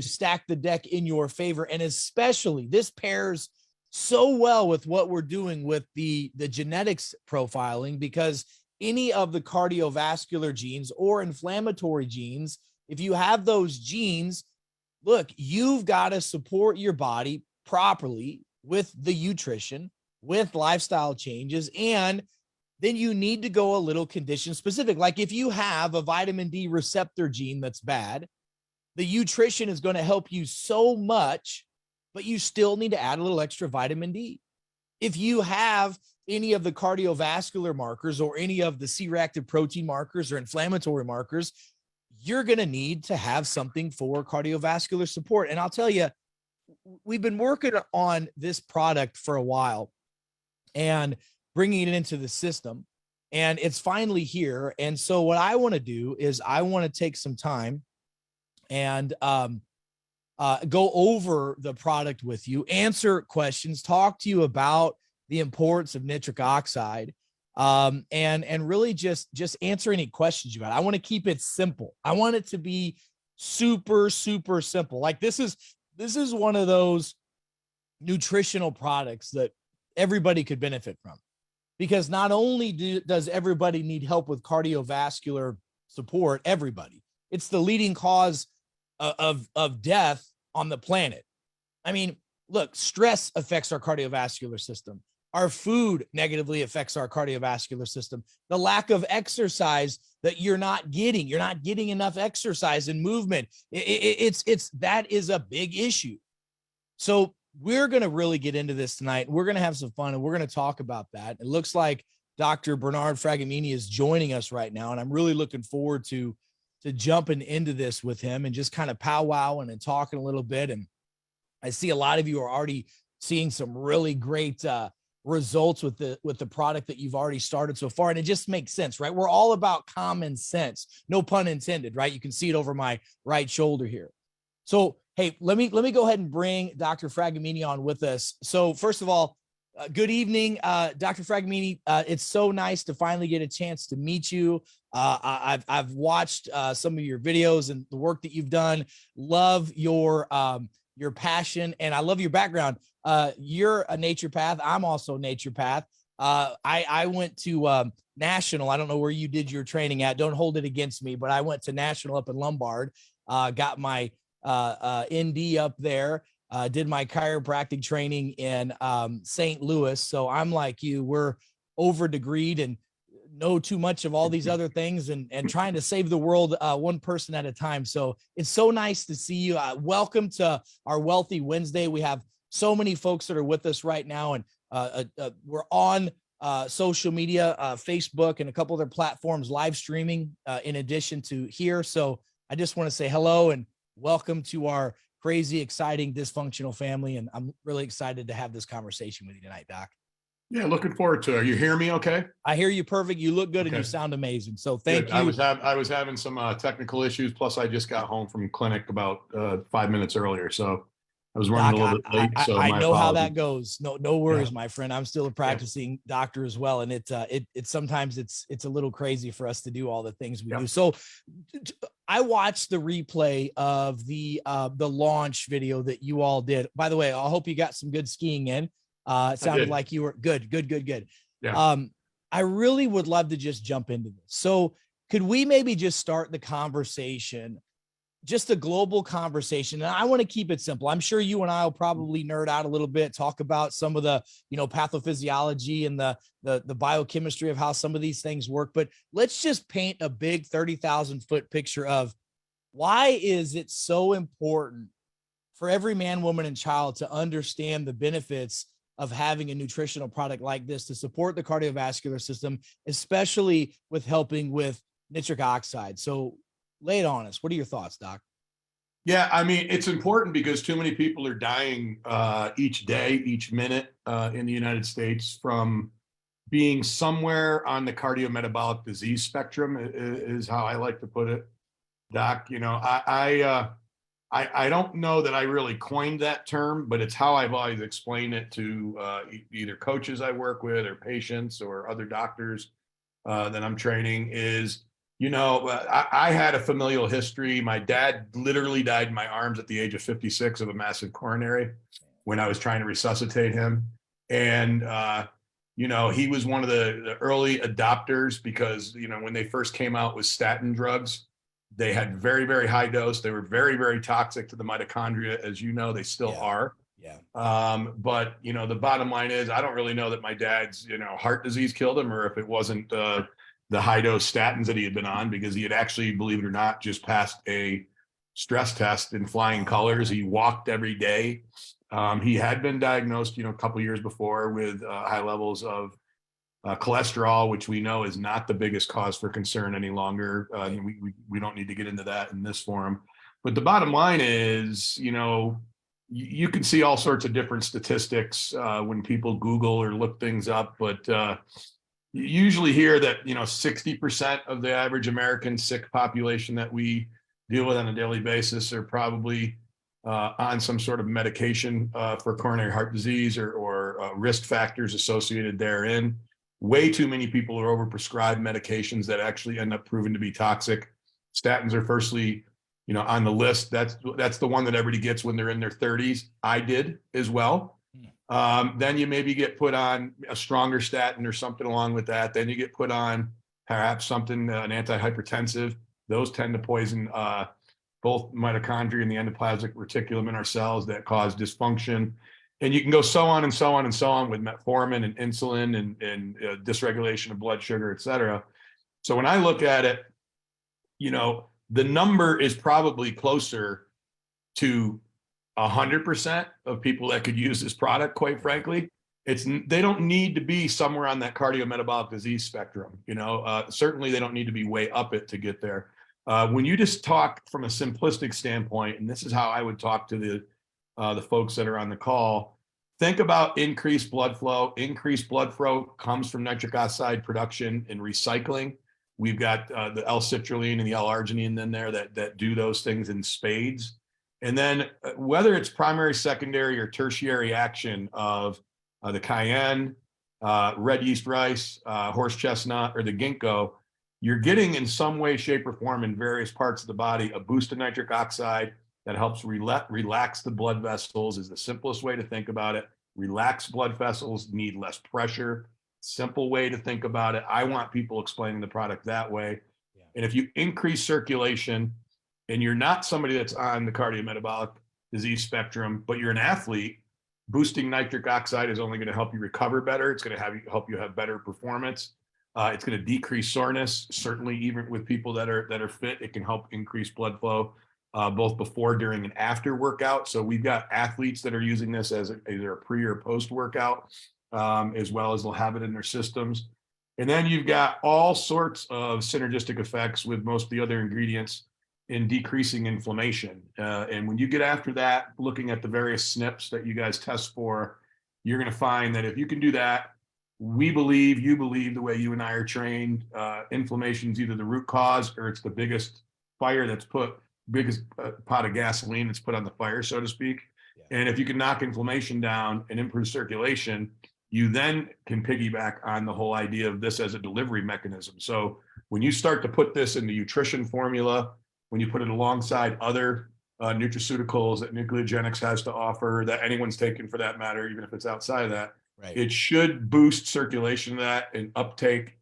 stack the deck in your favor. And especially this pairs so well with what we're doing with the genetics profiling, because any of the cardiovascular genes or inflammatory genes, if you have those genes, look, you've got to support your body properly with the nutrition, with lifestyle changes, and then you need to go a little condition specific. Like if you have a vitamin D receptor gene that's bad, the nutrition is going to help you so much, but you still need to add a little extra vitamin D. If you have any of the cardiovascular markers or any of the C-reactive protein markers or inflammatory markers, you're going to need to have something for cardiovascular support. And I'll tell you, we've been working on this product for a while and bringing it into the system, and it's finally here. And so what I want to do is I want to take some time and go over the product with you, answer questions, talk to you about the importance of nitric oxide, and really just answer any questions you got. I want to keep it simple. I want it to be super, super simple. Like this is one of those nutritional products that everybody could benefit from, because not only does everybody need help with cardiovascular support, everybody, it's the leading cause of death on the planet. I mean, look, stress affects our cardiovascular system. Our food negatively affects our cardiovascular system. The lack of exercise that you're not getting enough exercise and movement. That is a big issue. So we're going to really get into this tonight. We're going to have some fun, and we're going to talk about that. It looks like Dr. Bernard Fragomeni is joining us right now, and I'm really looking forward to jumping into this with him and just kind of powwowing and talking a little bit. And I see a lot of you are already seeing some really great results with the product that you've already started so far. And it just makes sense, right? We're all about common sense, no pun intended, right? You can see it over my right shoulder here. So, hey, let me go ahead and bring Dr. Fragomeni on with us. So first of all, good evening, Dr. Fragomeni. It's so nice to finally get a chance to meet you. I've watched some of your videos and the work that you've done. Love your passion, and I love your background. You're a naturopath. I'm also a naturopath. I went to National. I don't know where you did your training at. Don't hold it against me, but I went to National up in Lombard. Got my ND up there. Did my chiropractic training in St. Louis. So I'm like you, we're over degreed and know too much of all these other things and trying to save the world one person at a time. So it's so nice to see you. Welcome to our Wealthy Wednesday. We have so many folks that are with us right now, and we're on social media, Facebook and a couple other platforms live streaming in addition to here. So I just want to say hello and welcome to our crazy, exciting, dysfunctional family. And I'm really excited to have this conversation with you tonight, Doc. Yeah, looking forward to it. You hear me okay? I hear you perfect. You look good, okay. And you sound amazing. So thank you. I was having some technical issues. Plus, I just got home from clinic about 5 minutes earlier. So I was running Doc, a little bit late. So I know apologies. how that goes. No worries, my friend. I'm still a practicing doctor as well. And it sometimes it's a little crazy for us to do all the things we do. So I watched the replay of the launch video that you all did. By the way, I hope you got some good skiing in. It sounded like you were good. Yeah. I really would love to just jump into this. So could we maybe just start the conversation, just a global conversation? And I want to keep it simple. I'm sure you and I will probably nerd out a little bit, talk about some of the, pathophysiology and the biochemistry of how some of these things work. But let's just paint a big 30,000 foot picture of why is it so important for every man, woman, and child to understand the benefits of having a nutritional product like this to support the cardiovascular system, especially with helping with nitric oxide. So lay it on us. What are your thoughts, Doc? Yeah, I mean, it's important because too many people are dying each day, each minute in the United States from being somewhere on the cardiometabolic disease spectrum is how I like to put it, Doc. I don't know that I really coined that term, but it's how I've always explained it to either coaches I work with or patients or other doctors that I'm training is I had a familial history. My dad literally died in my arms at the age of 56 of a massive coronary when I was trying to resuscitate him. And, he was one of the early adopters because, when they first came out with statin drugs, they had very, very high dose. They were very, very toxic to the mitochondria. As you know, they still are. Yeah. But, the bottom line is I don't really know that my dad's, heart disease killed him or if it wasn't the high dose statins that he had been on, because he had actually, believe it or not, just passed a stress test in flying colors. He walked every day. He had been diagnosed, a couple years before with high levels of cholesterol, which we know is not the biggest cause for concern any longer. We don't need to get into that in this forum. But the bottom line is, you can see all sorts of different statistics when people Google or look things up, but you usually hear that 60% of the average American sick population that we deal with on a daily basis are probably on some sort of medication for coronary heart disease or risk factors associated therein. Way too many people are overprescribed medications that actually end up proving to be toxic. Statins are firstly, on the list. That's the one that everybody gets when they're in their 30s. I did as well. Then you maybe get put on a stronger statin or something along with that. Then you get put on perhaps something, an antihypertensive. Those tend to poison both mitochondria and the endoplasmic reticulum in our cells that cause dysfunction. And you can go so on and so on and so on with metformin and insulin and dysregulation of blood sugar, et cetera. So when I look at it, the number is probably closer to 100% of people that could use this product, quite frankly. They don't need to be somewhere on that cardiometabolic disease spectrum. Certainly they don't need to be way up it to get there. When you just talk from a simplistic standpoint, and this is how I would talk to the folks that are on the call, think about increased blood flow. Increased blood flow comes from nitric oxide production and recycling. We've got the L-citrulline and the L-arginine in there that do those things in spades. And then whether it's primary, secondary, or tertiary action of the cayenne, red yeast rice, horse chestnut, or the ginkgo, you're getting in some way, shape, or form in various parts of the body a boost of nitric oxide that helps relax the blood vessels is the simplest way to think about it. Relaxed blood vessels need less pressure. Simple way to think about it. I want people explaining the product that way. Yeah. And if you increase circulation and you're not somebody that's on the cardiometabolic disease spectrum, but you're an athlete, boosting nitric oxide is only going to help you recover better. It's going to help you have better performance. It's going to decrease soreness. Certainly, even with people that are fit, it can help increase blood flow both before, during, and after workout. So we've got athletes that are using this as either a pre or post workout, as well as they'll have it in their systems. And then you've got all sorts of synergistic effects with most of the other ingredients in decreasing inflammation. And when you get after that, looking at the various SNPs that you guys test for, you're going to find that if you can do that, you believe the way you and I are trained, inflammation is either the root cause or it's the biggest fire biggest pot of gasoline that's put on the fire, so to speak. Yeah. And if you can knock inflammation down and improve circulation, you then can piggyback on the whole idea of this as a delivery mechanism. So when you start to put this in the nutrition formula, when you put it alongside other nutraceuticals that Nucleogenics has to offer, that anyone's taken for that matter, even if it's outside of that, right, it should boost circulation of that and uptake,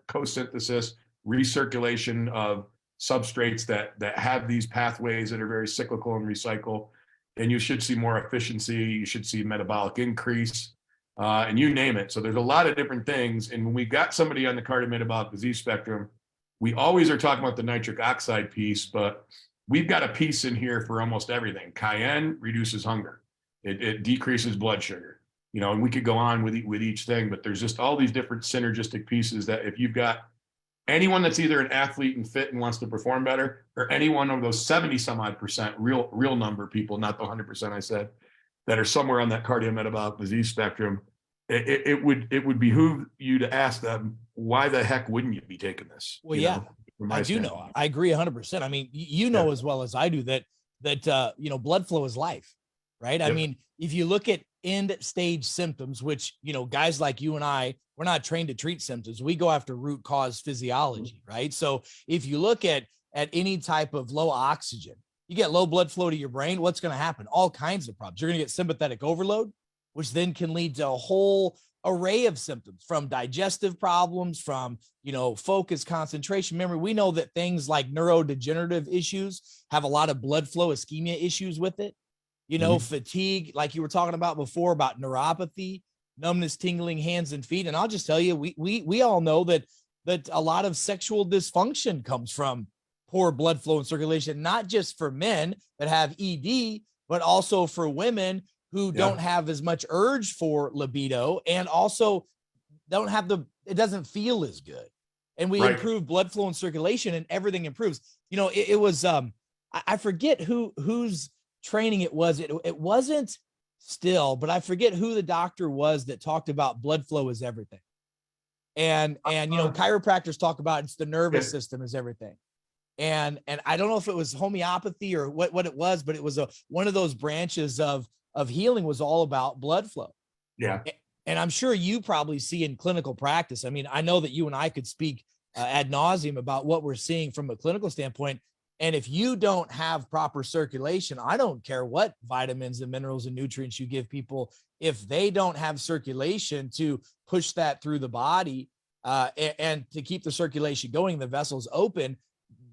co-synthesis, recirculation of substrates that have these pathways that are very cyclical and recycle. And you should see more efficiency. You should see metabolic increase, and you name it. So there's a lot of different things. And when we got somebody on the cardiometabolic disease spectrum, we always are talking about the nitric oxide piece, but we've got a piece in here for almost everything. Cayenne reduces hunger. It decreases blood sugar. And we could go on with each thing, but there's just all these different synergistic pieces that if you've got anyone that's either an athlete and fit and wants to perform better, or anyone of those 70 some odd percent, real number of people, not the 100% I said, that are somewhere on that cardiometabolic disease spectrum, it would behoove you to ask them, why the heck wouldn't you be taking this? Well, yeah, I do know. I agree 100%. I mean, as well as I do that blood flow is life, right? I Yep. mean, if you look at end stage symptoms, which, guys like you and I, we're not trained to treat symptoms. We go after root cause physiology, right? So if you look at any type of low oxygen, you get low blood flow to your brain, what's going to happen? All kinds of problems. You're going to get sympathetic overload, which then can lead to a whole array of symptoms, from digestive problems, from, focus, concentration, memory. We know that things like neurodegenerative issues have a lot of blood flow ischemia issues with it. Fatigue, like you were talking about before, about neuropathy, numbness, tingling, hands and feet. And I'll just tell you, we all know that a lot of sexual dysfunction comes from poor blood flow and circulation, not just for men that have ED, but also for women who don't have as much urge for libido, and also don't have it doesn't feel as good. And we improve blood flow and circulation, and everything improves. It was, I forget whose training it was. It wasn't Still, but I forget who the doctor was that talked about blood flow is everything. And chiropractors talk about it's the nervous system is everything. And I don't know if it was homeopathy or what it was, but it was one of those branches of healing was all about blood flow. Yeah. And I'm sure you probably see in clinical practice. I mean, I know that you and I could speak ad nauseum about what we're seeing from a clinical standpoint. And if you don't have proper circulation, I don't care what vitamins and minerals and nutrients you give people, if they don't have circulation to push that through the body and to keep the circulation going, the vessels open,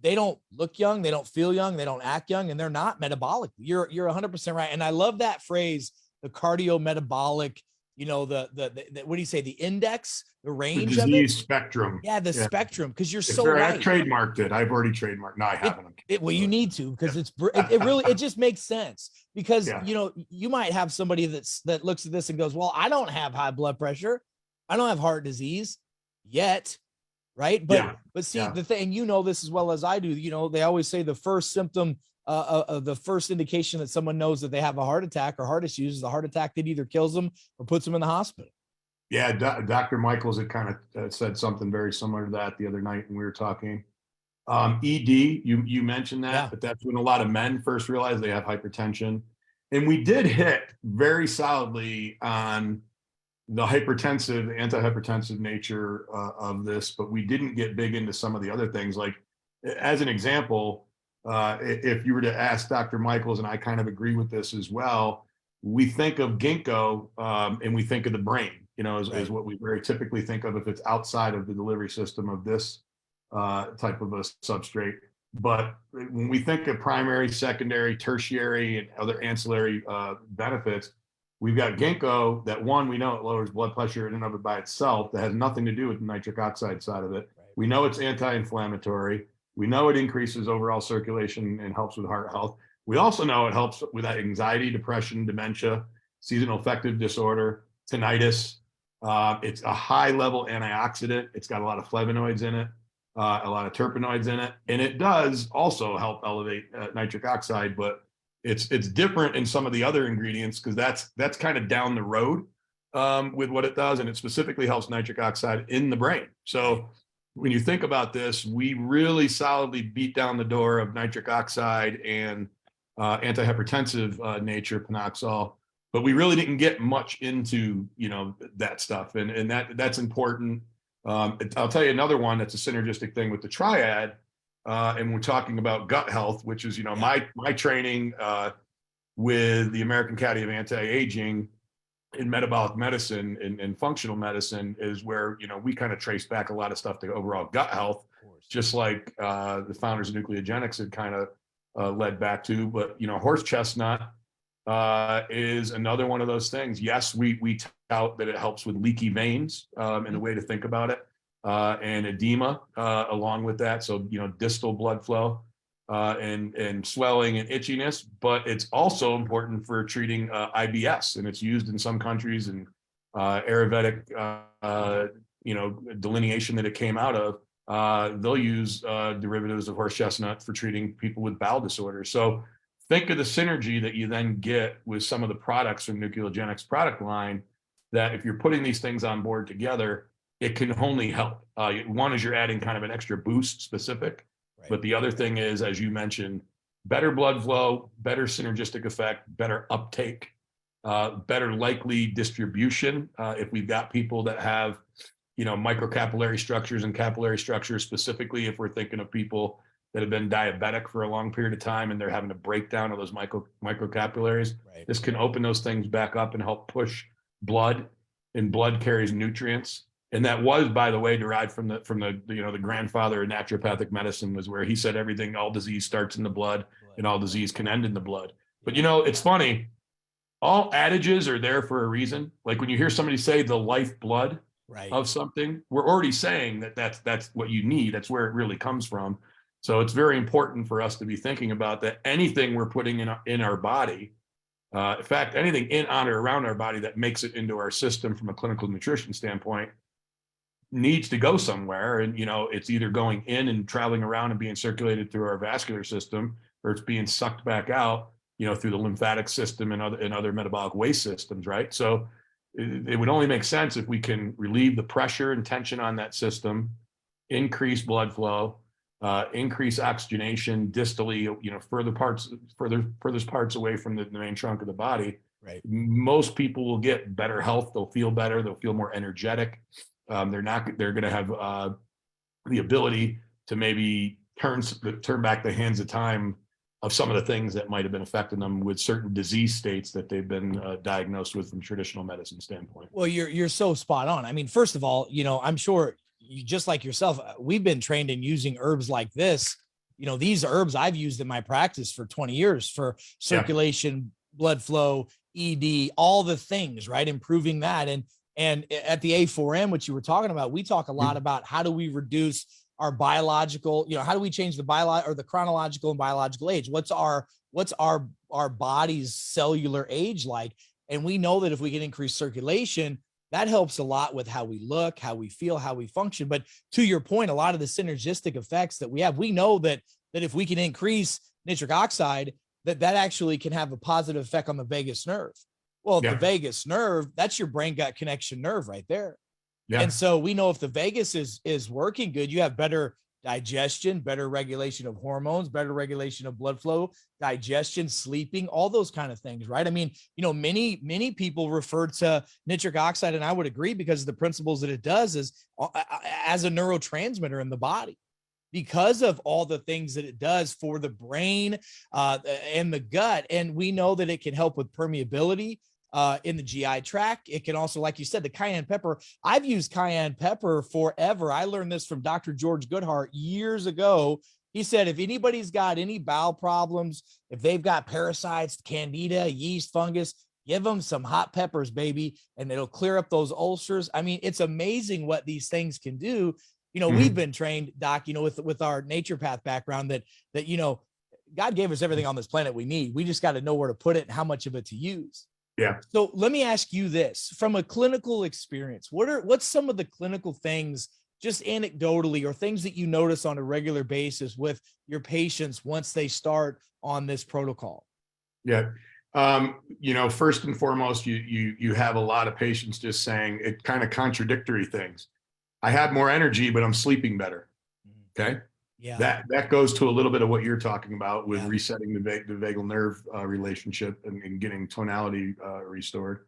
they don't look young, they don't feel young, they don't act young, and they're not metabolic. You're 100% right. And I love that phrase, the cardiometabolic, the what do you say? The index, the range the of disease it. spectrum. Yeah, the spectrum, because you're It's so right. I've trademarked it. I've already trademarked. No, I haven't. Well, you need to, because it really, it just makes sense, because, you might have somebody that looks at this and goes, well, I don't have high blood pressure. I don't have heart disease yet. Right. But see, the thing, this as well as I do, they always say the first symptom, the first indication that someone knows that they have a heart attack or heart issues is the heart attack that either kills them or puts them in the hospital. Yeah. Dr. Michaels had kind of said something very similar to that the other night when we were talking. ED, you mentioned that, but that's when a lot of men first realize they have hypertension. And we did hit very solidly on the antihypertensive nature of this, but we didn't get big into some of the other things. Like, as an example, if you were to ask Dr. Michaels, and I kind of agree with this as well, we think of ginkgo and we think of the brain, as what we very typically think of if it's outside of the delivery system of this type of a substrate. But when we think of primary, secondary, tertiary, and other ancillary benefits, we've got ginkgo that, one, we know it lowers blood pressure in and of it by itself. That has nothing to do with the nitric oxide side of it. We know it's anti-inflammatory. We know it increases overall circulation and helps with heart health. We also know it helps with anxiety, depression, dementia, seasonal affective disorder, tinnitus. It's a high-level antioxidant. It's got a lot of flavonoids in it, a lot of terpenoids in it, and it does also help elevate nitric oxide, but it's different in some of the other ingredients, because that's kind of down the road with what it does, and it specifically helps nitric oxide in the brain. So when you think about this, we really solidly beat down the door of nitric oxide and antihypertensive nature, Panoxol, but we really didn't get much into that stuff, and that's important. I'll tell you another one that's a synergistic thing with the triad. And we're talking about gut health, which is, my training with the American Academy of Anti-Aging in metabolic medicine and functional medicine is where, we kind of trace back a lot of stuff to overall gut health, just like the founders of nucleogenics had kind of led back to. But, horse chestnut is another one of those things. Yes, we tout that it helps with leaky veins and the way to think about it. And edema along with that. So, distal blood flow and swelling and itchiness, but it's also important for treating IBS, and it's used in some countries in Ayurvedic, delineation that it came out of. They'll use derivatives of horse chestnut for treating people with bowel disorders. So think of the synergy that you then get with some of the products from Nucleogenics product line, that if you're putting these things on board together, it can only help. One is you're adding kind of an extra boost specific, but the other thing is, as you mentioned, better blood flow, better synergistic effect, better uptake, better likely distribution. If we've got people that have, microcapillary structures and capillary structures, specifically if we're thinking of people that have been diabetic for a long period of time and they're having a breakdown of those microcapillaries, Right. this can open those things back up and help push blood, and blood carries nutrients. And that was, by the way, derived from the grandfather of naturopathic medicine, was where he said everything, all disease starts in the blood and all disease can end in the blood. But it's funny, all adages are there for a reason. Like when you hear somebody say the lifeblood Right. of something, we're already saying that's what you need. That's where it really comes from. So it's very important for us to be thinking about that. Anything we're putting in our body, in fact, anything in, on, or around our body that makes it into our system from a clinical nutrition standpoint, needs to go somewhere. And it's either going in and traveling around and being circulated through our vascular system, or it's being sucked back out, through the lymphatic system and other metabolic waste systems, right? So it would only make sense if we can relieve the pressure and tension on that system, increase blood flow, increase oxygenation distally, furthest parts away from the main trunk of the body. Right. Most people will get better health. They'll feel better. They'll feel more energetic. They're going to have the ability to maybe turn back the hands of time of some of the things that might have been affecting them with certain disease states that they've been diagnosed with from traditional medicine standpoint. Well, you're so spot on. I mean, first of all, I'm sure you, just like yourself, we've been trained in using herbs like this. These herbs I've used in my practice for 20 years for circulation, blood flow, ED, all the things, right? Improving that. And at the A4M, which you were talking about, we talk a lot about how do we reduce our biological, how do we change the or the chronological and biological age? What's our body's cellular age like? And we know that if we can increase circulation, that helps a lot with how we look, how we feel, how we function. But to your point, a lot of the synergistic effects that we have, we know that if we can increase nitric oxide, that actually can have a positive effect on the vagus nerve. Well, the vagus nerve, that's your brain gut connection nerve right there. Yeah. And so we know if the vagus is working good, you have better digestion, better regulation of hormones, better regulation of blood flow, digestion, sleeping, all those kind of things, right? I mean, many people refer to nitric oxide, and I would agree because of the principles that it does is as a neurotransmitter in the body, because of all the things that it does for the brain and the gut. And we know that it can help with permeability in the GI tract. It can also, like you said, the cayenne pepper. I've used cayenne pepper forever. I learned this from Dr. George Goodhart years ago. He said, if anybody's got any bowel problems, if they've got parasites, candida, yeast, fungus, give them some hot peppers, baby, and it'll clear up those ulcers. I mean, it's amazing what these things can do. We've been trained, Doc, with our naturopath background that God gave us everything on this planet we need. We just got to know where to put it and how much of it to use. Yeah. So let me ask you this, from a clinical experience, what's some of the clinical things, just anecdotally, or things that you notice on a regular basis with your patients once they start on this protocol? Yeah. First and foremost, you have a lot of patients just saying it kind of contradictory things. I have more energy, but I'm sleeping better. Okay. Yeah. That goes to a little bit of what you're talking about with resetting the vagal nerve relationship and getting tonality restored.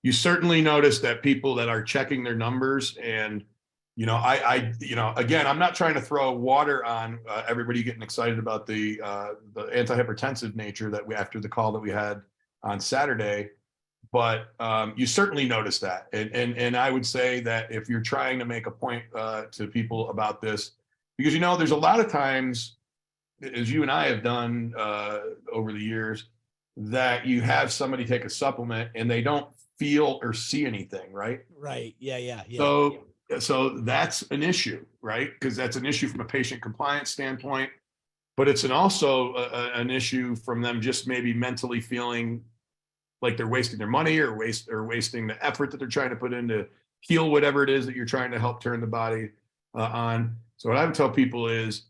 You certainly notice that people that are checking their numbers, and again, I'm not trying to throw water on everybody getting excited about the antihypertensive nature that after the call that we had on Saturday, but you certainly notice that, and I would say that if you're trying to make a point to people about this. Because, there's a lot of times, as you and I have done over the years, that you have somebody take a supplement and they don't feel or see anything, right? Right. Yeah. So that's an issue, right? Because that's an issue from a patient compliance standpoint, but it's also an issue from them just maybe mentally feeling like they're wasting their money or wasting the effort that they're trying to put in to heal whatever it is that you're trying to help turn the body on. So what I would tell people is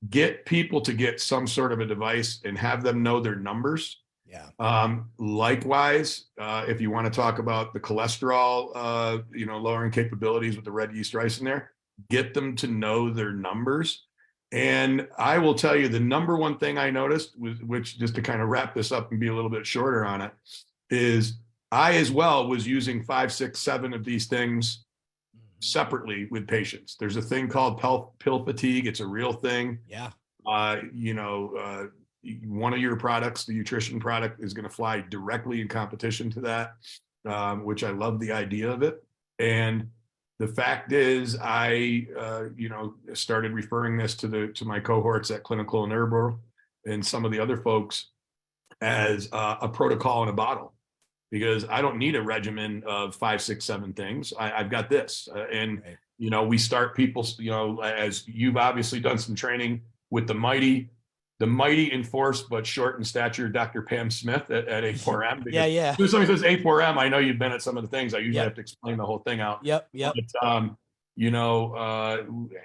get people to get some sort of a device and have them know their numbers. Yeah. Likewise, if you want to talk about the cholesterol, lowering capabilities with the red yeast rice in there, get them to know their numbers. And I will tell you the number one thing I noticed was, which just to kind of wrap this up and be a little bit shorter on it, is I as well was using 5, 6, 7 of these things separately with patients. There's a thing called pill fatigue. It's a real thing. Yeah. One of your products, the nutrition product, is going to fly directly in competition to that, which I love the idea of it. And the fact is, I started referring this to my cohorts at Clinical and Herbal and some of the other folks as a protocol in a bottle, because I don't need a regimen of 5, 6, 7 things. I've got this, and right. We start people, as you've obviously done some training with the mighty enforced but short in stature, Dr. Pam Smith at A4M. Yeah. When somebody says A4M, I know you've been at some of the things. I usually Yep. have to explain the whole thing out. Yep. But,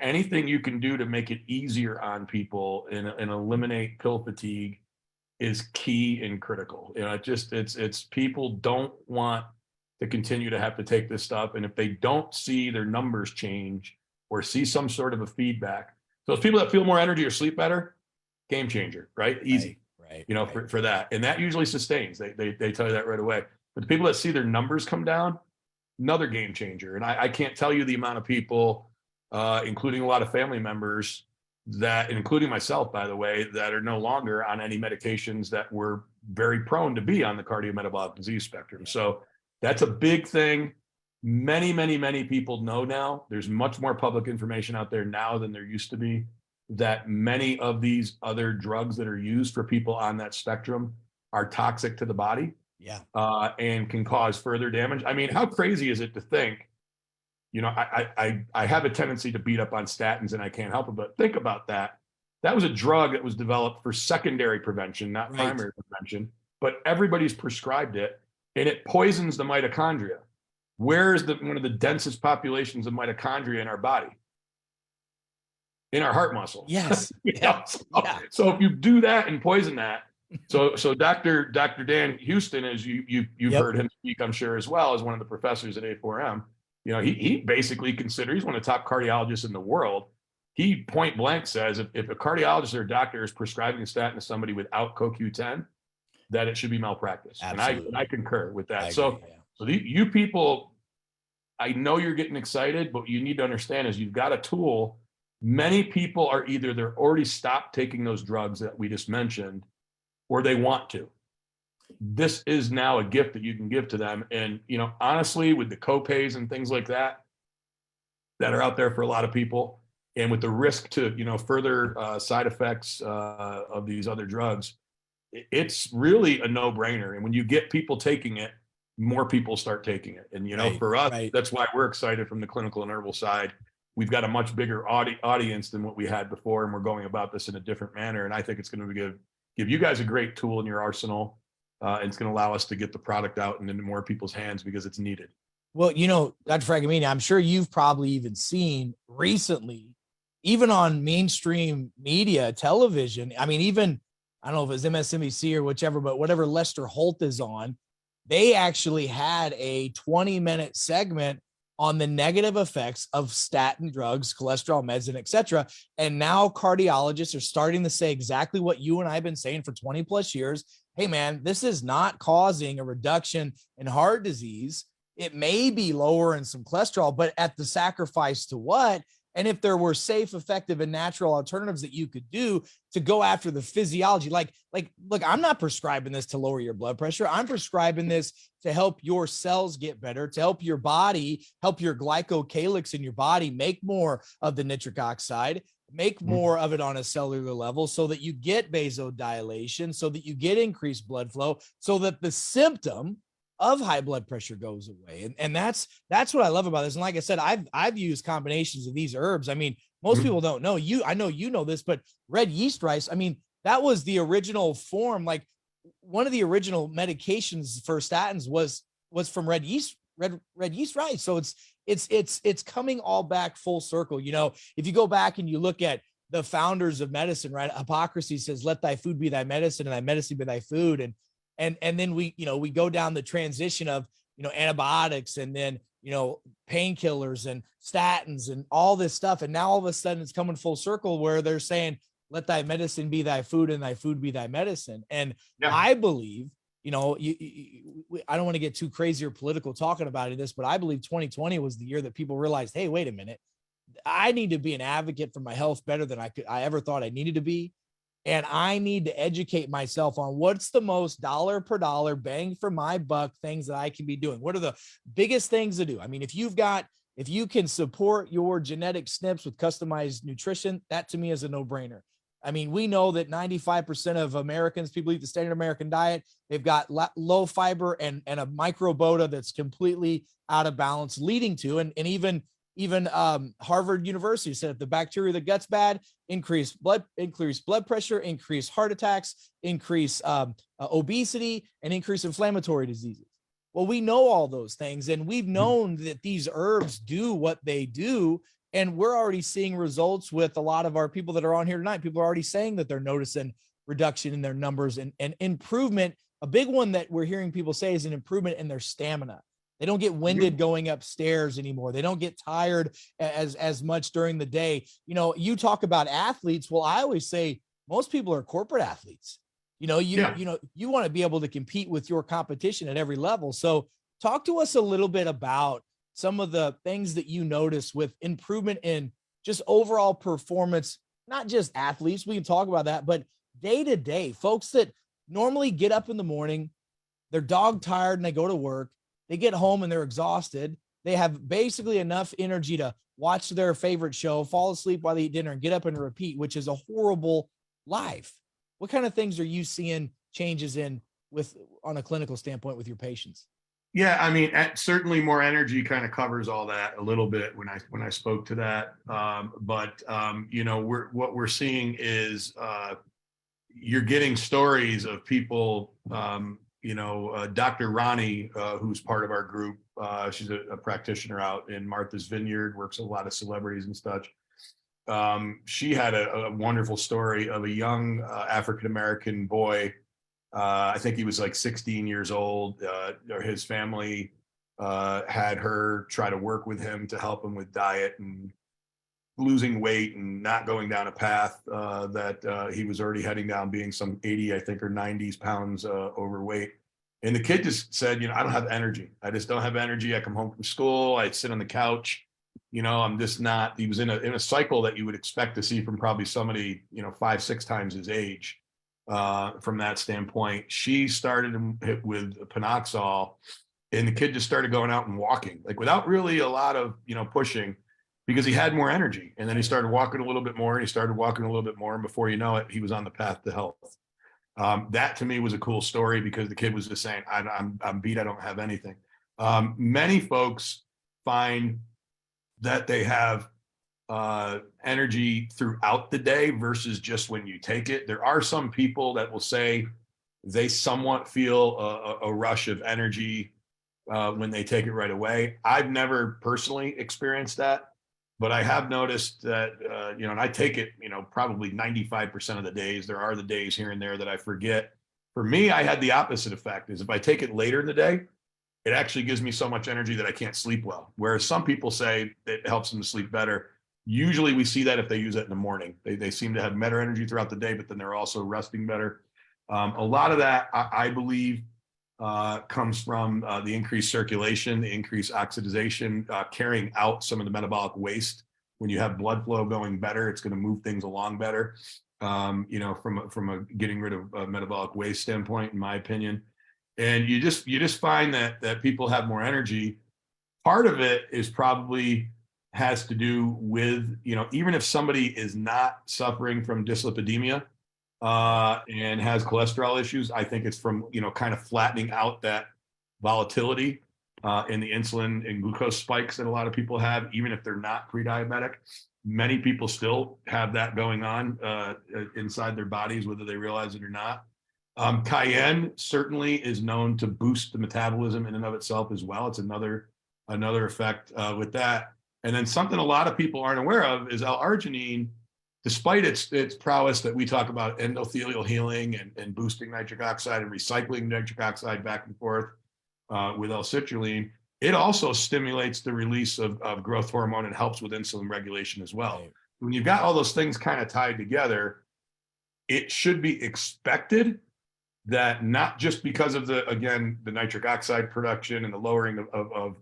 anything you can do to make it easier on people and eliminate pill fatigue is key and critical. It's people don't want to continue to have to take this stuff. And if they don't see their numbers change or see some sort of a feedback, those people that feel more energy or sleep better, game changer, right? Easy, right. For that. And that usually sustains. They tell you that right away. But the people that see their numbers come down, another game changer. And I can't tell you the amount of people, including a lot of family members, that, including myself, by the way, that are no longer on any medications that were very prone to be on the cardiometabolic disease spectrum. So that's a big thing. Many people know now. There's much more public information out there now than there used to be, that many of these other drugs that are used for people on that spectrum are toxic to the body. Yeah. And can cause further damage. I mean, how crazy is it to think, I have a tendency to beat up on statins, and I can't help it, but think about that. That was a drug that was developed for secondary prevention, not right. primary prevention, but everybody's prescribed it, and it poisons the mitochondria. Where is one of the densest populations of mitochondria in our body? In our heart muscle. Yes. So if you do that and poison that, so Dr. Dan Houston, as you've yep. heard him speak, I'm sure, as well, as one of the professors at A4M, he basically considers, he's one of the top cardiologists in the world. He point blank says if a cardiologist or a doctor is prescribing a statin to somebody without CoQ10, that it should be malpractice. Absolutely. And I concur with that. So you people, I know you're getting excited, but you need to understand is you've got a tool. Many people are either they're already stopped taking those drugs that we just mentioned, or they want to. This is now a gift that you can give to them. And, honestly, with the copays and things like that are out there for a lot of people, and with the risk to, further side effects of these other drugs, it's really a no-brainer. And when you get people taking it, more people start taking it. And, right, for us, right. That's why we're excited from the clinical and herbal side. We've got a much bigger audience than what we had before, and we're going about this in a different manner. And I think it's going to give you guys a great tool in your arsenal. And it's going to allow us to get the product out and into more people's hands because it's needed. Well, Dr. Fragomeni, I'm sure you've probably even seen recently, even on mainstream media, television. I mean, even, I don't know if it was MSNBC or whichever, but whatever Lester Holt is on, they actually had a 20-minute segment on the negative effects of statin drugs, cholesterol meds, and et cetera. And now cardiologists are starting to say exactly what you and I have been saying for 20 plus years. Hey man, this is not causing a reduction in heart disease. It may be lowering some cholesterol, but at the sacrifice to what? And if there were safe, effective, and natural alternatives that you could do to go after the physiology, look, I'm not prescribing this to lower your blood pressure. I'm prescribing this to help your cells get better, to help your body, help your glycocalyx in your body make more of the nitric oxide, make more of it on a cellular level so that you get vasodilation, so that you get increased blood flow, so that the symptom of high blood pressure goes away. And that's what I love about this. And like I said, I've used combinations of these herbs. I mean, most people don't know. I know you know this, but red yeast rice, I mean, that was the original form. Like one of the medications for statins was from red yeast rice. So it's coming all back full circle. If you go back and you look at the founders of medicine, right? Hippocrates says, let thy food be thy medicine and thy medicine be thy food. And then we go down the transition of, antibiotics, and then, painkillers and statins and all this stuff. And now all of a sudden it's coming full circle where they're saying, let thy medicine be thy food and thy food be thy medicine. And I believe, I don't want to get too crazy or political talking about this, but I believe 2020 was the year that people realized, hey, wait a minute, I need to be an advocate for my health better than I ever thought I needed to be. And I need to educate myself on what's the most dollar per dollar bang for my buck things that I can be doing. What are the biggest things to do? I mean, if you can support your genetic SNPs with customized nutrition, that to me is a no-brainer. I mean, we know that 95% of Americans, people eat the standard American diet. They've got low fiber and a microbiota that's completely out of balance, leading to, and even Harvard University said if the bacteria that gut's bad, increase blood pressure, increase heart attacks, increase obesity, and increase inflammatory diseases. Well, we know all those things, and we've known that these herbs do what they do. And we're already seeing results with a lot of our people that are on here tonight. People are already saying that they're noticing reduction in their numbers and improvement. A big one that we're hearing people say is an improvement in their stamina. They don't get winded going upstairs anymore. They don't get tired as much during the day. You talk about athletes. Well, I always say most people are corporate athletes. You want to be able to compete with your competition at every level. So talk to us a little bit about some of the things that you notice with improvement in just overall performance, not just athletes. We can talk about that, but day to day, folks that normally get up in the morning, they're dog tired and they go to work. They get home and they're exhausted. They have basically enough energy to watch their favorite show, fall asleep while they eat dinner, and get up and repeat, which is a horrible life. What kind of things are you seeing changes in on a clinical standpoint with your patients? Yeah, I mean, certainly more energy kind of covers all that a little bit when I spoke to that. But what we're seeing is you're getting stories of people. Dr. Ronnie, who's part of our group, she's a practitioner out in Martha's Vineyard, works with a lot of celebrities and such. She had a wonderful story of a young African-American boy. I think he was like 16 years old. His family had her try to work with him to help him with diet and losing weight and not going down a path that he was already heading down, being some 80, I think, or 90 pounds overweight. And the kid just said, I don't have energy. I just don't have energy. I come home from school. I sit on the couch. I'm just not. He was in a cycle that you would expect to see from probably somebody, 5-6 times his age. From that standpoint, she started with Panoxol, and the kid just started going out and walking, like without really a lot of pushing, because he had more energy. And then he started walking a little bit more, and he started walking a little bit more, and before you know it, he was on the path to health. That to me was a cool story, because the kid was just saying, I'm beat, I don't have anything. Many folks find that they have energy throughout the day versus just when you take it. There are some people that will say they somewhat feel a rush of energy when they take it right away. I've never personally experienced that, but I have noticed that, and I take it, probably 95% of the days. There are the days here and there that I forget. For me, I had the opposite effect, is if I take it later in the day, it actually gives me so much energy that I can't sleep well. Whereas some people say it helps them to sleep better. Usually we see that if they use it in the morning. They seem to have better energy throughout the day, but then they're also resting better. A lot of that, I believe, comes from the increased circulation, the increased oxidation, carrying out some of the metabolic waste. When you have blood flow going better, it's going to move things along better, from a getting rid of metabolic waste standpoint, in my opinion. And you just find that people have more energy. Part of it is probably has to do with, even if somebody is not suffering from dyslipidemia and has cholesterol issues, I think it's from, kind of flattening out that volatility in the insulin and glucose spikes that a lot of people have, even if they're not pre-diabetic. Many people still have that going on inside their bodies, whether they realize it or not. Cayenne certainly is known to boost the metabolism in and of itself as well. It's another effect with that. And then something a lot of people aren't aware of is L-arginine, despite its prowess that we talk about endothelial healing and boosting nitric oxide and recycling nitric oxide back and forth with L-citrulline, it also stimulates the release of growth hormone and helps with insulin regulation as well. Right. When you've got all those things kind of tied together, it should be expected that not just because of the nitric oxide production and the lowering of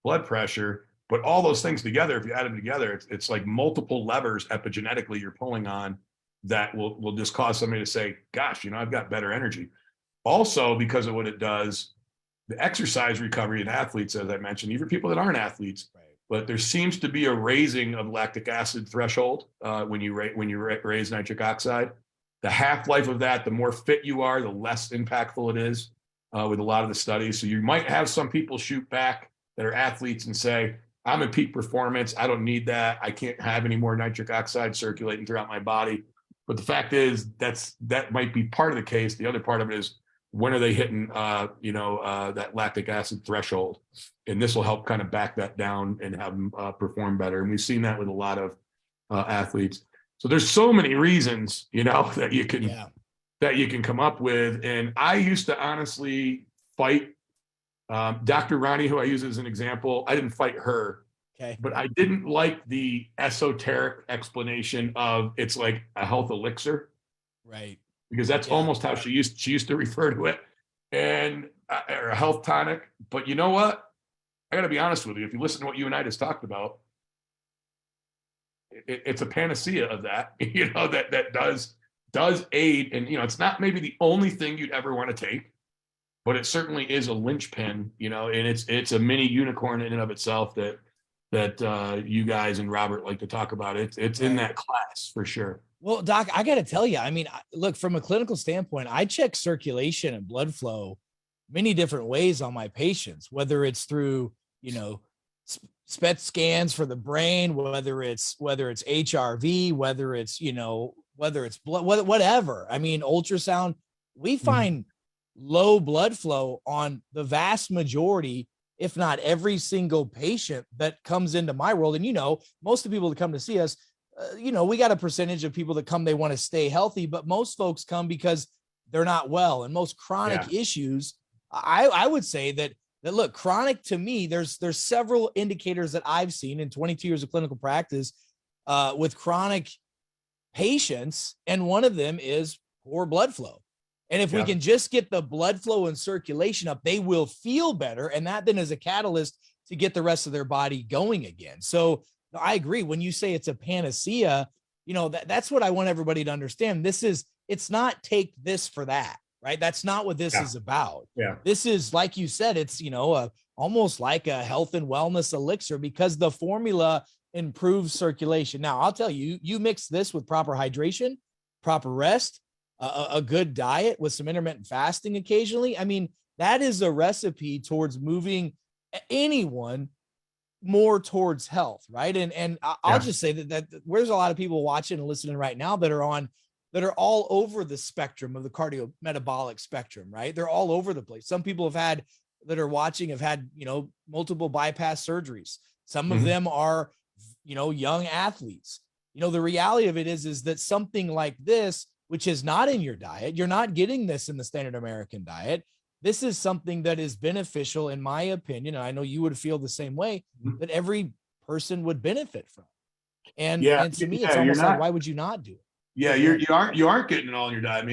blood pressure, but all those things together, if you add them together, it's like multiple levers epigenetically you're pulling on that will just cause somebody to say, gosh, I've got better energy. Also, because of what it does, the exercise recovery in athletes, as I mentioned, even people that aren't athletes, Right. but there seems to be a raising of lactic acid threshold when you raise nitric oxide. The half-life of that, the more fit you are, the less impactful it is with a lot of the studies. So you might have some people shoot back that are athletes and say, I'm at peak performance. I don't need that. I can't have any more nitric oxide circulating throughout my body. But the fact is that might be part of the case. The other part of it is, when are they hitting, that lactic acid threshold? And this will help kind of back that down and have them perform better. And we've seen that with a lot of athletes. So there's so many reasons, that you can come up with. And I used to honestly fight Dr. Ronnie, who I use as an example. I didn't fight her, Okay. but I didn't like the esoteric explanation of it's like a health elixir. Right. Because that's almost how she used to refer to it, and or a health tonic. But you know what? I got to be honest with you. If you listen to what you and I just talked about, it's a panacea of that. That does aid, and it's not maybe the only thing you'd ever want to take, but it certainly is a linchpin. And it's a mini unicorn in and of itself that you guys and Robert like to talk about. It's Right. in that class for sure. Well, Doc, I got to tell you, look, from a clinical standpoint, I check circulation and blood flow many different ways on my patients, whether it's through, SPECT scans for the brain, whether it's HRV, whether it's blood, whatever. Ultrasound, we find low blood flow on the vast majority, if not every single patient that comes into my world. And, most of the people that come to see us, we got a percentage of people that come, they want to stay healthy, but most folks come because they're not well. And most chronic issues, I would say that look, chronic to me, there's several indicators that I've seen in 22 years of clinical practice with chronic patients. And one of them is poor blood flow. And if we can just get the blood flow and circulation up, they will feel better. And that then is a catalyst to get the rest of their body going again. So I agree. When you say it's a panacea, that's what I want everybody to understand. It's not take this for that, right? That's not what this is about. Yeah. This is, like you said, it's, almost like a health and wellness elixir, because the formula improves circulation. Now, I'll tell you, you mix this with proper hydration, proper rest, a good diet with some intermittent fasting occasionally. That is a recipe towards moving anyone more towards health, right? And I'll just say that there's a lot of people watching and listening right now that are all over the spectrum of the cardiometabolic spectrum, right? They're all over the place. Some people have had multiple bypass surgeries. Some of them are young athletes. The reality of it is that something like this, which is not in your diet, you're not getting this in the standard American diet. This is something that is beneficial, in my opinion, and I know you would feel the same way, that every person would benefit from. And to me, it's almost like, why would you not do it? Yeah, you aren't getting it all in your diet.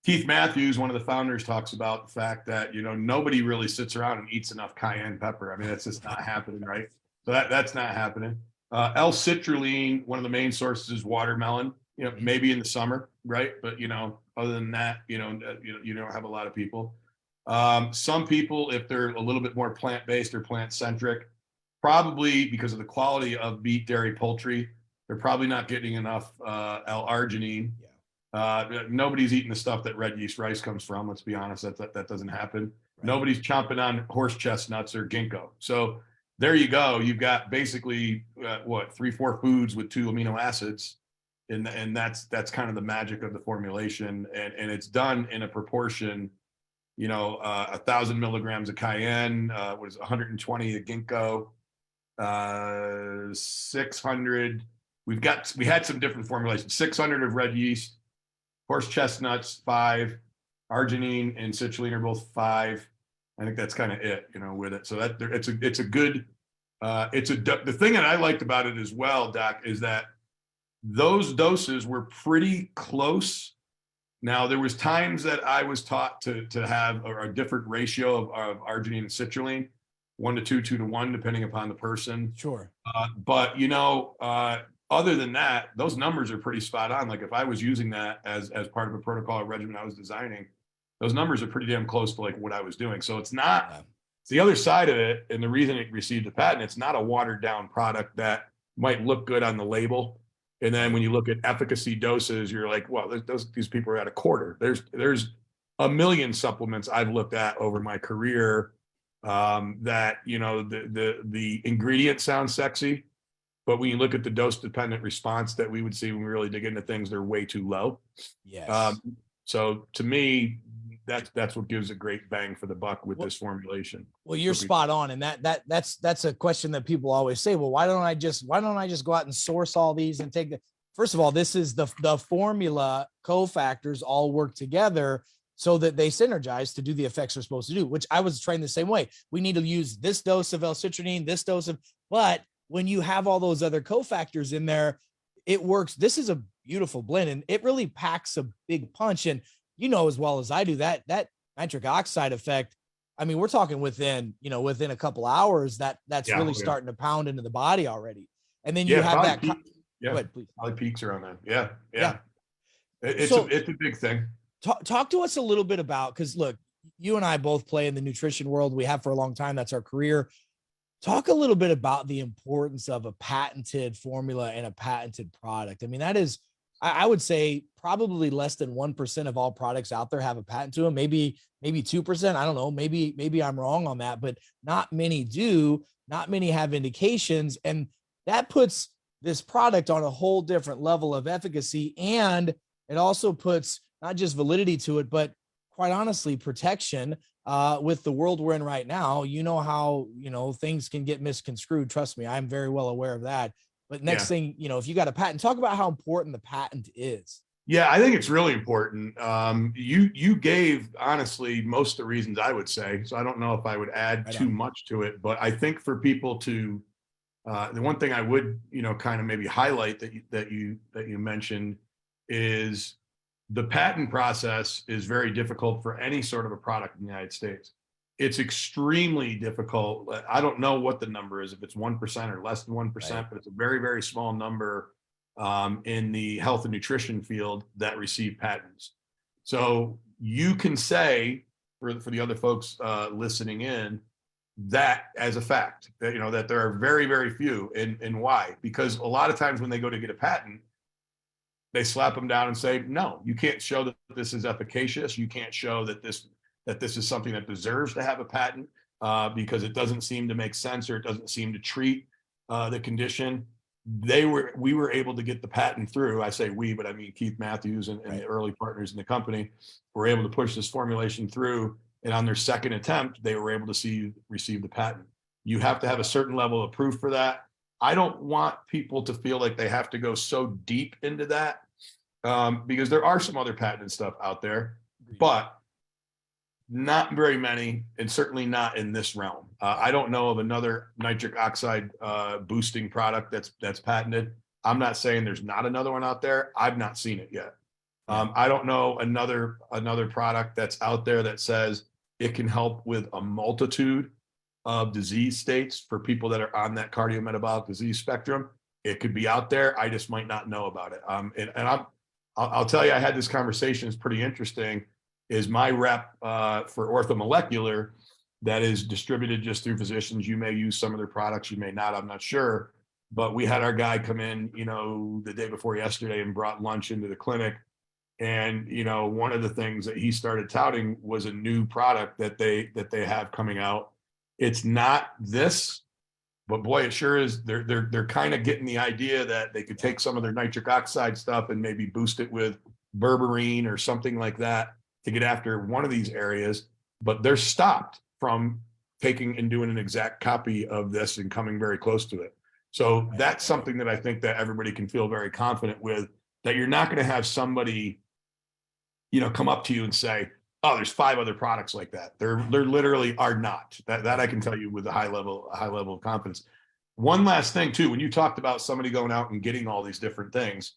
Keith Matthews, one of the founders, talks about the fact that nobody really sits around and eats enough cayenne pepper. That's just not happening, right? So that's not happening. L-citrulline, one of the main sources is watermelon. Maybe in the summer, right? But other than that, you don't have a lot of people. Some people, if they're a little bit more plant-based or plant-centric, probably because of the quality of meat, dairy, poultry, they're probably not getting enough L-arginine. Nobody's eating the stuff that red yeast rice comes from. Let's be honest, that doesn't happen. Right. Nobody's chomping on horse chestnuts or ginkgo. So there you go. You've got basically 3-4 foods with 2 amino acids. And that's kind of the magic of the formulation, and it's done in a proportion, 1,000 milligrams of cayenne, 120 of ginkgo, 600. We had some different formulations. 600 of red yeast, horse chestnuts 5, arginine and citrulline are both 5, I think that's kind of it, with it. So that it's a good, the thing that I liked about it as well, Doc, is that those doses were pretty close. Now, there was times that I was taught to have a different ratio of arginine and citrulline, 1 to 2, 2 to 1, depending upon the person. Sure. But other than that, those numbers are pretty spot on. Like if I was using that as part of a protocol or regimen I was designing, those numbers are pretty damn close to like what I was doing. So it's not, it's the other side of it. And the reason it received a patent, it's not a watered down product that might look good on the label. And then when you look at efficacy doses, you're like, well, these people are at a quarter. There's a million supplements I've looked at over my career that, the ingredient sounds sexy, but when you look at the dose dependent response that we would see when we really dig into things, they're way too low. Yes. So to me, that's what gives a great bang for the buck with this formulation. Well, you're spot on. And that's a question that people always say, well, why don't I just go out and source all these and take first of all, this is the formula cofactors all work together so that they synergize to do the effects they're supposed to do, which I was trained the same way. We need to use this dose of L-citrulline, this dose of, but when you have all those other cofactors in there, it works. This is a beautiful blend and it really packs a big punch. And as well as I do that nitric oxide effect. I mean, we're talking within a couple hours that's really starting to pound into the body already. And then you have that. Go ahead, please. Probably peaks around that. Yeah. It's a big thing. Talk to us a little bit about, because look, you and I both play in the nutrition world. We have for a long time. That's our career. Talk a little bit about the importance of a patented formula and a patented product. I mean, that is, I would say probably less than 1% of all products out there have a patent to them. Maybe 2%. I don't know. Maybe I'm wrong on that, but not many do. Not many have indications. And that puts this product on a whole different level of efficacy. And it also puts not just validity to it, but quite honestly, protection with the world we're in right now. You know how, things can get misconstrued. Trust me, I'm very well aware of that. But next thing, if you got a patent, talk about how important the patent is. Yeah, I think it's really important. You gave, honestly, most of the reasons I would say, so I don't know if I would add too much to it, but I think for people to, the one thing I would, kind of maybe highlight that you mentioned is the patent process is very difficult for any sort of a product in the United States. It's extremely difficult. I don't know what the number is, if it's 1% or less than 1%, but it's a very, very small number in the health and nutrition field that receive patents. So you can say, for the other folks listening in, that as a fact, that, that there are very, very few. And why? Because a lot of times when they go to get a patent, they slap them down and say, no, you can't show that this is efficacious. You can't show that this is something that deserves to have a patent because it doesn't seem to make sense or it doesn't seem to treat the condition. We were able to get the patent through. I say we, but I mean Keith Matthews and the early partners in the company were able to push this formulation through. And on their second attempt, they were able to receive the patent. You have to have a certain level of proof for that. I don't want people to feel like they have to go so deep into that because there are some other patent stuff out there, but not very many, and certainly not in this realm. I don't know of another nitric oxide boosting product that's patented. I'm not saying there's not another one out there. I've not seen it yet. I don't know another product that's out there that says it can help with a multitude of disease states for people that are on that cardiometabolic disease spectrum. It could be out there. I just might not know about it. And I'll tell you, I had this conversation. It's pretty interesting. Is my rep for orthomolecular that is distributed just through physicians. You may use some of their products, you may not, I'm not sure. But we had our guy come in, the day before yesterday and brought lunch into the clinic. And, one of the things that he started touting was a new product that they have coming out. It's not this, but boy, it sure is. They're kind of getting the idea that they could take some of their nitric oxide stuff and maybe boost it with berberine or something like that to get after one of these areas, but they're stopped from taking and doing an exact copy of this and coming very close to it. So that's something that I think that everybody can feel very confident with, that you're not going to have somebody, come up to you and say, Oh, there's 5 other products like that. There literally are not. That I can tell you with a high level of confidence. One last thing too, when you talked about somebody going out and getting all these different things,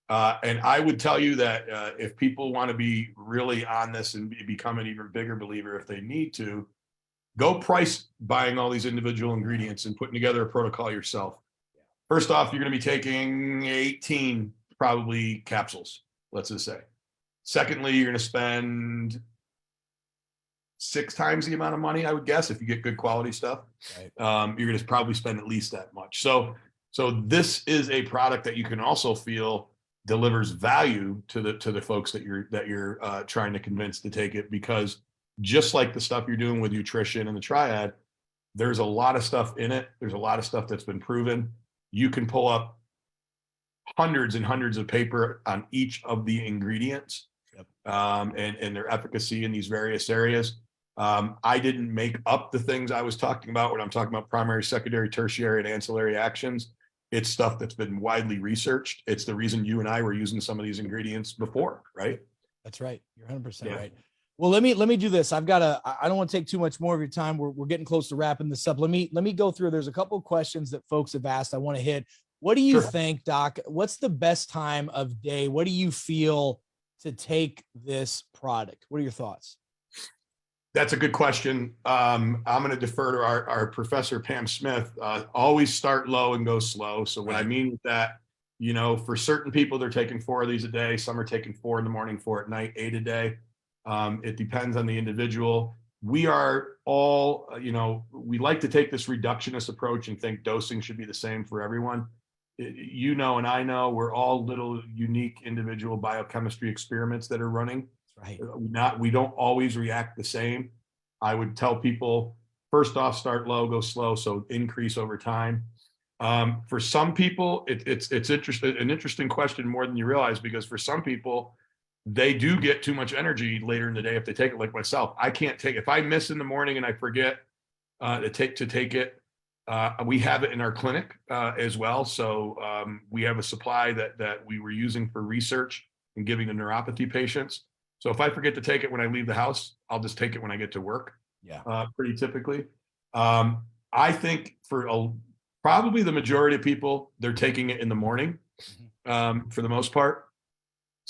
and I would tell you that if people want to be really on this and become an even bigger believer, if they need to, go price buying all these individual ingredients and putting together a protocol yourself. First off, you're going to be taking 18 probably capsules, let's just say. Secondly, you're going to spend 6 times the amount of money, I would guess, if you get good quality stuff. Right. You're going to probably spend at least that much. So this is a product that you can also feel delivers value to the folks that you're trying to convince to take it, because just like the stuff you're doing with nutrition and the triad, there's a lot of stuff in it. There's a lot of stuff that's been proven. You can pull up hundreds and hundreds of paper on each of the ingredients. Yep. And their efficacy in these various areas. I didn't make up the things I was talking about when I'm talking about primary, secondary, tertiary, and ancillary actions. It's stuff that's been widely researched. It's the reason you and I were using some of these ingredients before, right? That's right. You're 100% right. Well, let me do this. I don't want to take too much more of your time. We're getting close to wrapping this up. Let me go through. There's a couple of questions that folks have asked I want to hit. What do you think, Doc? What's the best time of day? What do you feel to take this product? What are your thoughts? That's a good question. I'm going to defer to our professor, Pam Smith. Always start low and go slow. So what I mean with that, for certain people, they're taking 4 of these a day. Some are taking 4 in the morning, 4 at night, 8 a day. It depends on the individual. We are all, we like to take this reductionist approach and think dosing should be the same for everyone. And I know we're all little unique individual biochemistry experiments that are running. Right. We don't always react the same. I would tell people, first off, start low, go slow, so increase over time. For some people, it's an interesting question more than you realize, because for some people, they do get too much energy later in the day if they take it, like myself. I can't take if I miss in the morning and I forget to take it. We have it in our clinic as well. So we have a supply that we were using for research and giving to neuropathy patients. So if I forget to take it when I leave the house, I'll just take it when I get to work. Yeah. Pretty typically. I think for probably the majority of people, they're taking it in the morning for the most part.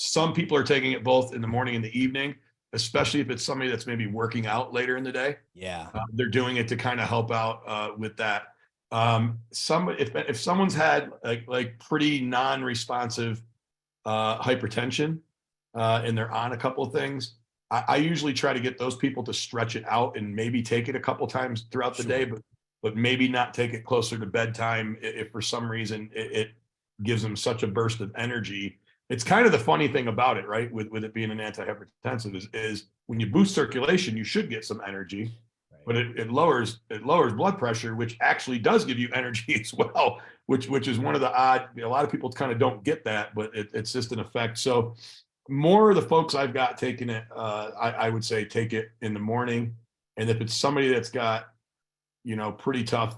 Some people are taking it both in the morning and the evening, especially if it's somebody that's maybe working out later in the day. Yeah. They're doing it to kind of help out with that. If someone's had like pretty non-responsive hypertension and they're on a couple of things, I usually try to get those people to stretch it out and maybe take it a couple times throughout the day, but maybe not take it closer to bedtime if for some reason it gives them such a burst of energy. It's kind of the funny thing about it, right? With it being an antihypertensive is when you boost circulation, you should get some energy, but it lowers blood pressure, which actually does give you energy as well, which is one of the odd. A lot of people kind of don't get that, but it's just an effect. So more of the folks I've got taking it, I would say take it in the morning, and if it's somebody that's got pretty tough,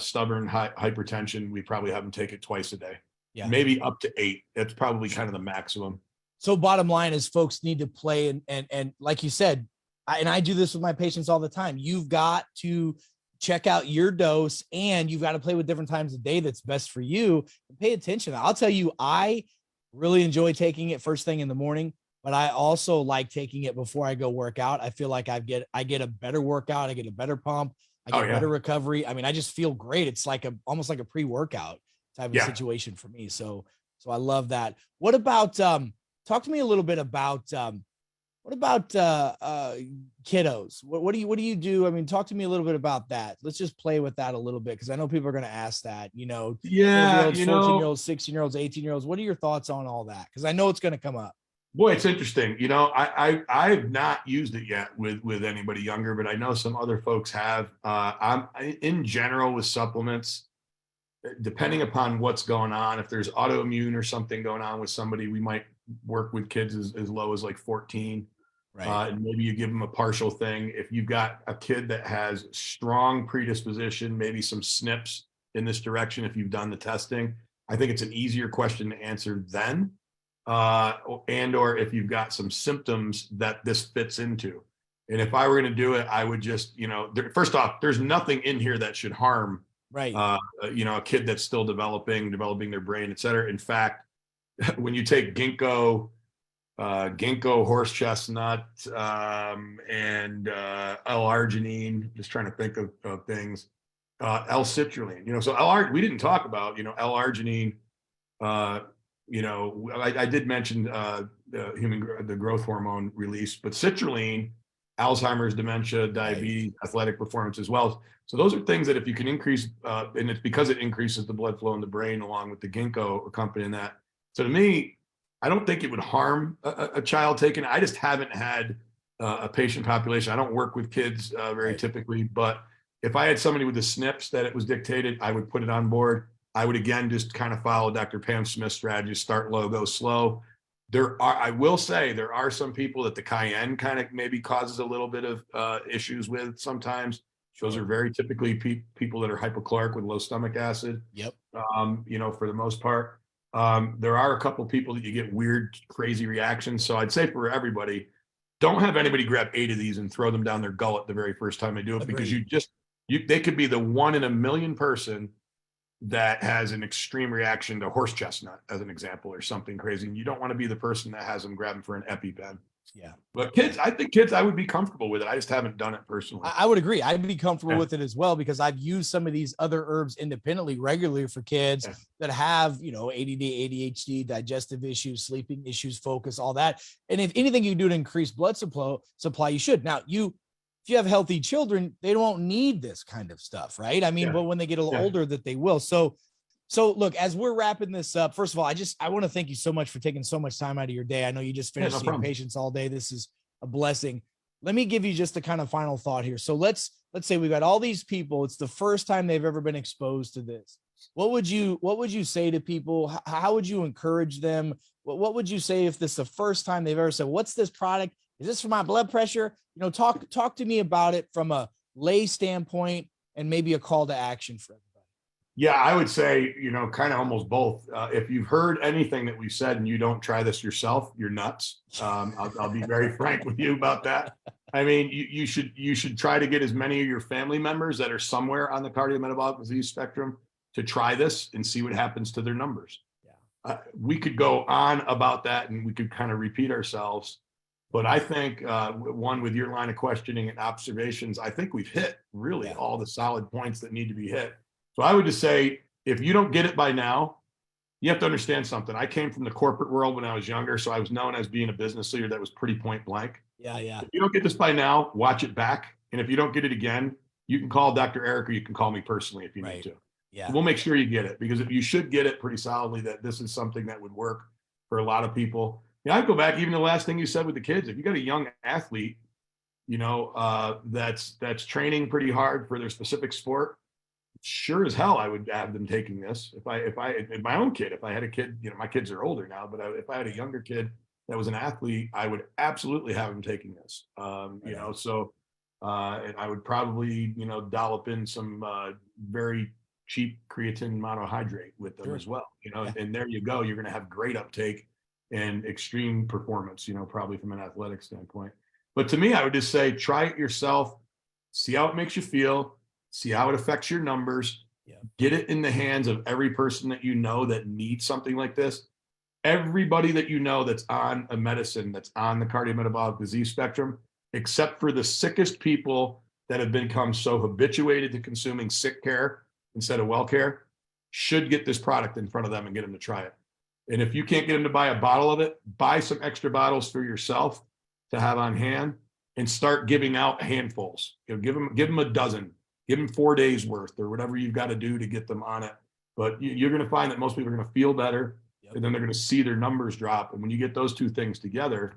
stubborn hypertension, we probably have them take it twice a day. Yeah. Maybe up to 8. That's probably kind of the maximum. So bottom line is folks need to play and like you said, I do this with my patients all the time. You've got to check out your dose and you've got to play with different times of day that's best for you and pay attention. I'll tell you, I really enjoy taking it first thing in the morning, but I also like taking it before I go work out. I feel like I get a better workout. I get a better pump. I get better recovery. I mean, I just feel great. It's like almost like a pre-workout type of situation for me. So I love that. What about, talk to me a little bit about, kiddos? What do you do? I mean, talk to me a little bit about that. Let's just play with that a little bit, because I know people are going to ask that, 12-year-olds, 14-year-olds, 16-year-olds, 18-year-olds. What are your thoughts on all that? Because I know it's going to come up. Boy, it's interesting. I've not used it yet with anybody younger, but I know some other folks have. I'm in general with supplements, depending upon what's going on. If there's autoimmune or something going on with somebody, we might work with kids as low as like 14. Right. And maybe you give them a partial thing. If you've got a kid that has strong predisposition, maybe some SNPs in this direction, if you've done the testing, I think it's an easier question to answer then. and or if you've got some symptoms that this fits into. And if I were going to do it, I would just, first off, there's nothing in here that should harm, Right. a kid that's still developing their brain, et cetera. In fact, when you take ginkgo, horse chestnut, and L-arginine, just trying to think of things, L-citrulline, so we didn't talk about, L-arginine, I did mention the growth hormone release, but citrulline, Alzheimer's, dementia, diabetes, athletic performance as well. So those are things that if you can increase, and it's because it increases the blood flow in the brain along with the ginkgo accompanying that. So to me, I don't think it would harm a child taking it. I just haven't had a patient population. I don't work with kids very typically, but if I had somebody with the SNPs that it was dictated, I would put it on board. I would, again, just kind of follow Dr. Pam Smith's strategy, start low, go slow. I will say there are some people that the cayenne kind of maybe causes a little bit of issues with sometimes. Those are very typically people that are hypochloric with low stomach acid. Yep. For the most part. There are a couple people that you get weird, crazy reactions. So I'd say for everybody, don't have anybody grab 8 of these and throw them down their gullet the very first time they do it. Agreed. Because they could be the 1 in a million person that has an extreme reaction to horse chestnut, as an example, or something crazy. And you don't want to be the person that has them grabbing for an EpiPen. Yeah. But kids, I think I would be comfortable with it. I just haven't done it personally. I would agree. I'd be comfortable with it as well, because I've used some of these other herbs independently regularly for kids that have, ADD, ADHD, digestive issues, sleeping issues, focus, all that. And if anything you can do to increase blood supply, you should. Now, if you have healthy children, they don't need this kind of stuff, right? I mean, but when they get a little older, that they will. So look, as we're wrapping this up, first of all, I want to thank you so much for taking so much time out of your day. I know you just finished seeing patients all day. This is a blessing. Let me give you just a kind of final thought here. So let's say we've got all these people. It's the first time they've ever been exposed to this. What would you say to people? How would you encourage them? What would you say if this is the first time they've ever said, what's this product? Is this for my blood pressure? Talk to me about it from a lay standpoint and maybe a call to action for everybody. Yeah, I would say, kind of almost both. If you've heard anything that we've said and you don't try this yourself, you're nuts. I'll be very frank with you about that. I mean, you should try to get as many of your family members that are somewhere on the cardiometabolic disease spectrum to try this and see what happens to their numbers. Yeah. We could go on about that and we could kind of repeat ourselves. But I think, with your line of questioning and observations, I think we've hit really all the solid points that need to be hit. So I would just say, if you don't get it by now, you have to understand something. I came from the corporate world when I was younger, so I was known as being a business leader that was pretty point blank. Yeah. If you don't get this by now, watch it back. And if you don't get it again, you can call Dr. Eric or you can call me personally if you need to. Yeah. So we'll make sure you get it, because if you should get it pretty solidly, that this is something that would work for a lot of people. I'd go back even the last thing you said with the kids. If you got a young athlete, that's training pretty hard for their specific sport, sure as hell I would have them taking this. If my own kid, if I had a kid, my kids are older now, but if I had a younger kid that was an athlete, I would absolutely have him taking this. And I would probably, dollop in some very cheap creatine monohydrate with them as well, and there you go. You're going to have great uptake and extreme performance, probably from an athletic standpoint. But to me, I would just say, try it yourself, see how it makes you feel, see how it affects your numbers, get it in the hands of every person that that needs something like this. Everybody that that's on a medicine that's on the cardiometabolic disease spectrum, except for the sickest people that have become so habituated to consuming sick care instead of well care, should get this product in front of them and get them to try it. And if you can't get them to buy a bottle of it, buy some extra bottles for yourself to have on hand and start giving out handfuls. Give them a dozen, give them 4 days worth or whatever you've got to do to get them on it. But you're going to find that most people are going to feel better, and then they're going to see their numbers drop. And when you get those two things together,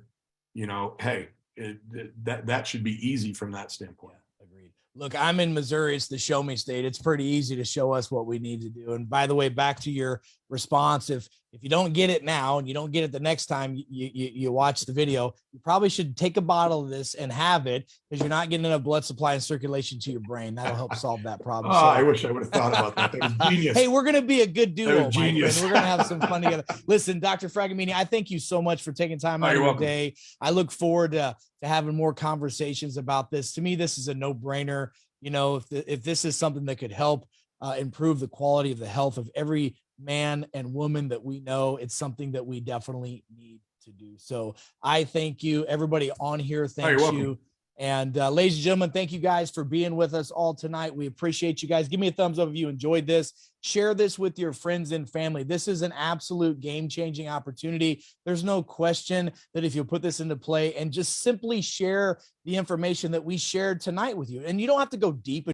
that should be easy from that standpoint. Agreed. Look, I'm in Missouri. It's the show me state. It's pretty easy to show us what we need to do. And by the way, back to your response. If you don't get it now and you don't get it the next time you watch the video, you probably should take a bottle of this and have it, because you're not getting enough blood supply and circulation to your brain. That'll help solve that problem. Oh, I wish I would have thought about that. That was genius. Hey, we're going to be a good duo, my friend. Genius. We're going to have some fun together. Listen, Dr. Fragomeni, I thank you so much for taking time out of your day. I look forward to having more conversations about this. To me, this is a no-brainer. You know, if this is something that could help improve the quality of the health of every man and woman that we know, it's something that we definitely need to do. So I thank you. Everybody on here, thanks you. And ladies and gentlemen, thank you guys for being with us all tonight. We appreciate you guys. Give me a thumbs up if you enjoyed this. Share this with your friends and family. This is an absolute game-changing opportunity. There's no question that if you put this into play and just simply share the information that we shared tonight with you, and you don't have to go deep